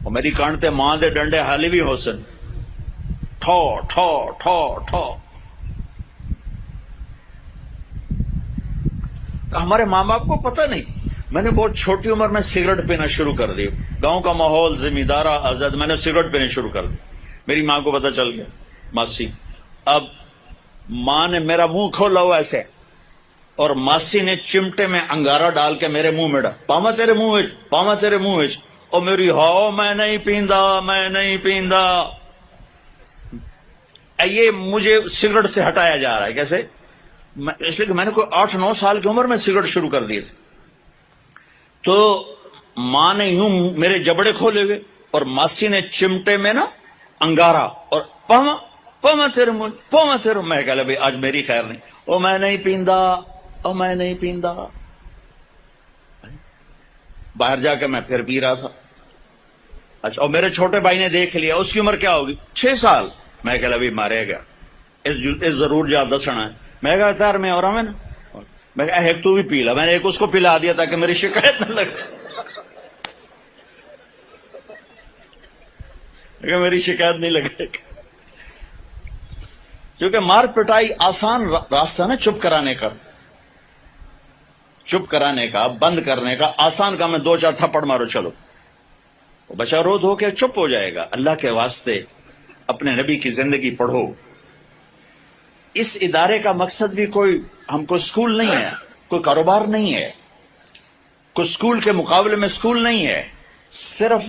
اور میری کانٹتے ماں دے ڈنڈے حالی بھی ہو سن، ٹھو ٹھو ٹھو ٹھو۔ ہمارے ماں باپ کو پتہ نہیں، میں نے بہت چھوٹی عمر میں سگریٹ پینا شروع کر دی، گاؤں کا ماحول زمیندارہ آزاد، میں نے سگریٹ پینے شروع کر دی، میری ماں کو پتہ چل گیا، ماسی۔ اب ماں نے میرا منہ کھولا ہوا ایسے، اور ماسی نے چمٹے میں انگارہ ڈال کے میرے منہ میں ڈال، پاما تیرے منہ وچ، پاما تیرے منہ وچ، اور میری ہاؤ میں نہیں پیندا، میں نہیں پیندا۔ یہ مجھے سگریٹ سے ہٹایا جا رہا ہے، کیسے؟ اس لیے کہ میں نے کوئی 8-9 سال کی عمر میں سگریٹ شروع کر دی تھی۔ تو ماں نے یوں میرے جبڑے کھولے ہوئے، اور ماسی نے چمٹے میں نا انگارہ، اور پاما پاما تیرے منہ، پاما تیرے، میں کہا بھائی آج میری خیر نہیں، او میں نہیں پیندا، او میں نہیں پیندا۔ باہر جا کے میں پھر پی رہا تھا۔ اچھا، اور میرے چھوٹے بھائی نے دیکھ لیا، اس کی عمر کیا ہوگی؟ 6 سال۔ میں کہا بھی مارے گا، اس ضرور جا دسنا ہے۔ میں کہا تار میں اور ہمیں نا، میں کہا ایک تو بھی پی لا، میں نے ایک اس کو پلا دیا تاکہ میری شکایت نہ لگے، کہ میری شکایت نہیں لگے، کیونکہ مار پٹائی آسان راستہ نا چپ کرانے کا، چپ کرانے کا، بند کرنے کا آسان کام ہے، 2-4 تھپڑ مارو چلو، بچہ رو دھو کے چپ ہو جائے گا۔ اللہ کے واسطے اپنے نبی کی زندگی پڑھو۔ اس ادارے کا مقصد بھی کوئی ہم کو سکول نہیں ہے، کوئی کاروبار نہیں ہے، کوئی سکول کے مقابلے میں سکول نہیں ہے، صرف